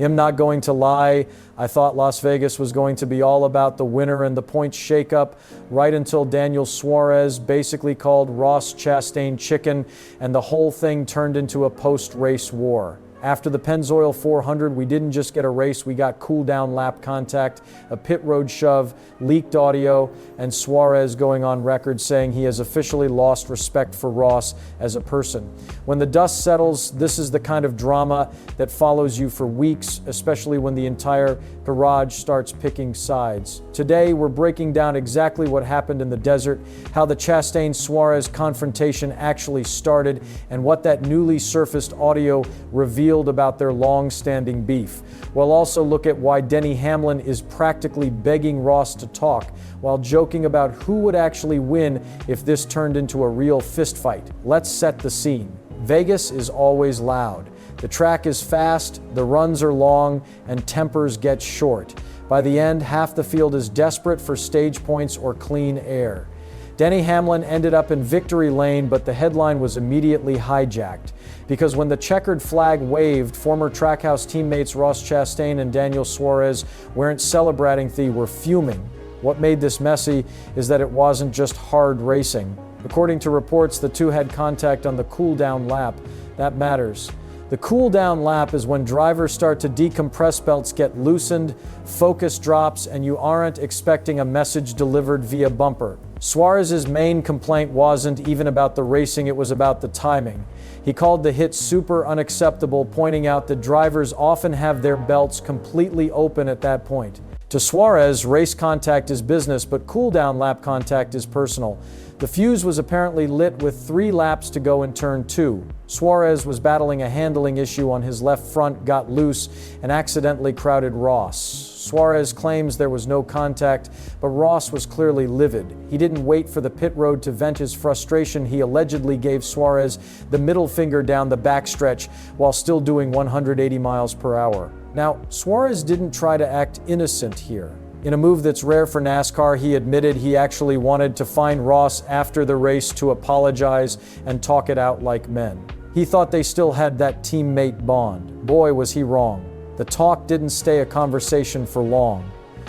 I'm not going to lie, I thought Las Vegas was going to be all about the winner and the points shakeup, right until Daniel Suarez basically called Ross Chastain chicken, and the whole thing turned into a post-race war. After the Pennzoil 400, we didn't just get a race, we got cool-down lap contact, a pit road shove, leaked audio, and Suarez going on record saying he has officially lost respect for Ross as a person. When the dust settles, this is the kind of drama that follows you for weeks, especially when the entire garage starts picking sides. Today, we're breaking down exactly what happened in the desert, how the Chastain-Suarez confrontation actually started, and what that newly surfaced audio revealed about their long-standing beef. We'll also look at why Denny Hamlin is practically begging Ross to talk, while joking about who would actually win if this turned into a real fistfight. Let's set the scene. Vegas is always loud. The track is fast, the runs are long, and tempers get short. By the end, half the field is desperate for stage points or clean air. Denny Hamlin ended up in victory lane, but the headline was immediately hijacked. Because when the checkered flag waved, former Trackhouse teammates Ross Chastain and Daniel Suarez weren't celebrating, they were fuming. What made this messy is that it wasn't just hard racing. According to reports, the two had contact on the cool-down lap. That matters. The cool-down lap is when drivers start to decompress, belts get loosened, focus drops, and you aren't expecting a message delivered via bumper. Suarez's main complaint wasn't even about the racing, it was about the timing. He called the hit super unacceptable, pointing out that drivers often have their belts completely open at that point. To Suarez, race contact is business, but cool-down lap contact is personal. The fuse was apparently lit with 3 laps to go in turn 2. Suarez was battling a handling issue on his left front, got loose, and accidentally crowded Ross. Suarez claims there was no contact, but Ross was clearly livid. He didn't wait for the pit road to vent his frustration. He allegedly gave Suarez the middle finger down the backstretch while still doing 180 miles per hour. Now, Suarez didn't try to act innocent here. In a move that's rare for NASCAR, he admitted he actually wanted to find Ross after the race to apologize and talk it out like men. He thought they still had that teammate bond. Boy, was he wrong. The talk didn't stay a conversation for long.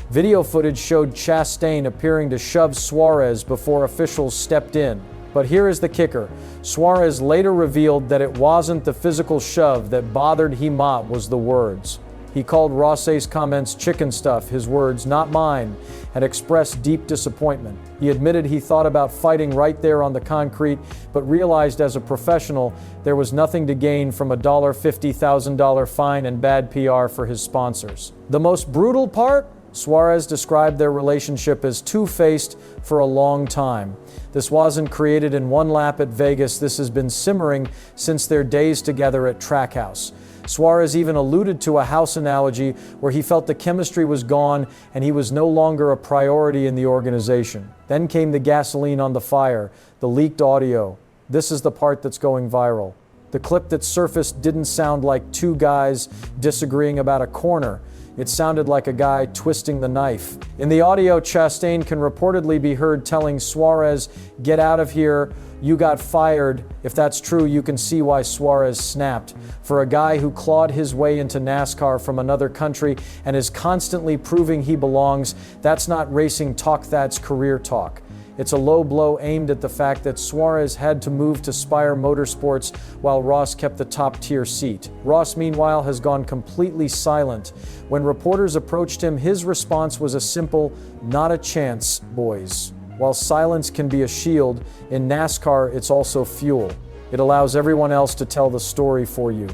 Video footage showed Chastain appearing to shove Suarez before officials stepped in. But here is the kicker. Suarez later revealed that it wasn't the physical shove that bothered him, was the words. He called Ross's comments chicken stuff, his words, not mine, and expressed deep disappointment. He admitted he thought about fighting right there on the concrete, but realized as a professional there was nothing to gain from a $50,000 fine and bad PR for his sponsors. The most brutal part? Suarez described their relationship as two-faced for a long time. This wasn't created in one lap at Vegas. This has been simmering since their days together at Trackhouse. Suarez even alluded to a house analogy where he felt the chemistry was gone and he was no longer a priority in the organization. Then came the gasoline on the fire, the leaked audio. This is the part that's going viral. The clip that surfaced didn't sound like two guys disagreeing about a corner. It sounded like a guy twisting the knife. In the audio, Chastain can reportedly be heard telling Suarez, "Get out of here, you got fired." If that's true, you can see why Suarez snapped. For a guy who clawed his way into NASCAR from another country and is constantly proving he belongs, that's not racing talk, that's career talk. It's a low blow aimed at the fact that Suarez had to move to Spire Motorsports while Ross kept the top-tier seat. Ross, meanwhile, has gone completely silent. When reporters approached him, his response was a simple, "Not a chance, boys." While silence can be a shield, in NASCAR it's also fuel. It allows everyone else to tell the story for you.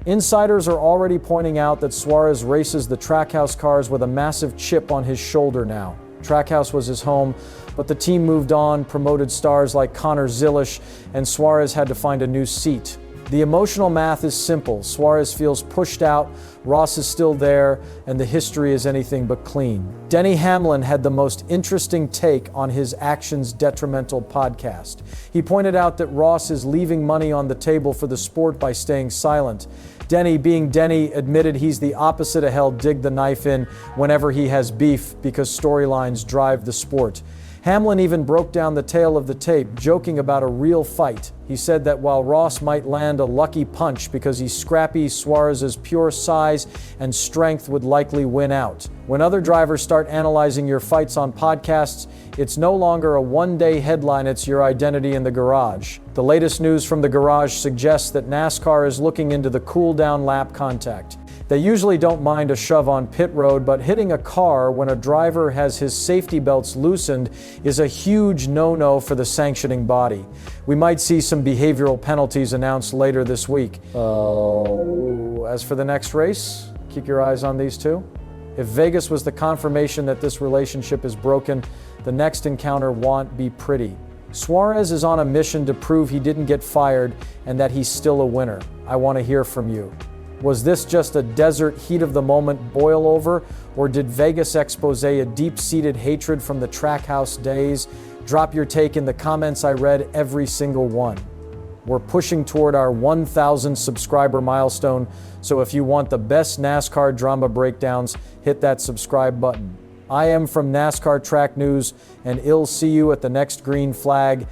Insiders are already pointing out that Suarez races the Trackhouse cars with a massive chip on his shoulder now. Trackhouse was his home, but the team moved on, promoted stars like Connor Zilisch, and Suarez had to find a new seat. The emotional math is simple. Suarez feels pushed out, Ross is still there, and the history is anything but clean. Denny Hamlin had the most interesting take on his actions detrimental podcast. He pointed out that Ross is leaving money on the table for the sport by staying silent. Denny, being Denny, admitted he's the opposite of hell dig the knife in whenever he has beef because storylines drive the sport. Hamlin even broke down the tale of the tape, joking about a real fight. He said that while Ross might land a lucky punch because he's scrappy, Suarez's pure size and strength would likely win out. When other drivers start analyzing your fights on podcasts, it's no longer a one-day headline, it's your identity in the garage. The latest news from the garage suggests that NASCAR is looking into the cool-down lap contact. They usually don't mind a shove on pit road, but hitting a car when a driver has his safety belts loosened is a huge no-no for the sanctioning body. We might see some behavioral penalties announced later this week. As for the next race, keep your eyes on these two. If Vegas was the confirmation that this relationship is broken, the next encounter won't be pretty. Suarez is on a mission to prove he didn't get fired and that he's still a winner. I want to hear from you. Was this just a desert heat of the moment boil over, or did Vegas expose a deep-seated hatred from the Trackhouse days? Drop your take in the comments. I read every single one. We're pushing toward our 1,000 subscriber milestone, so if you want the best NASCAR drama breakdowns, hit that subscribe button. I am from NASCAR Track News, and I'll see you at the next green flag.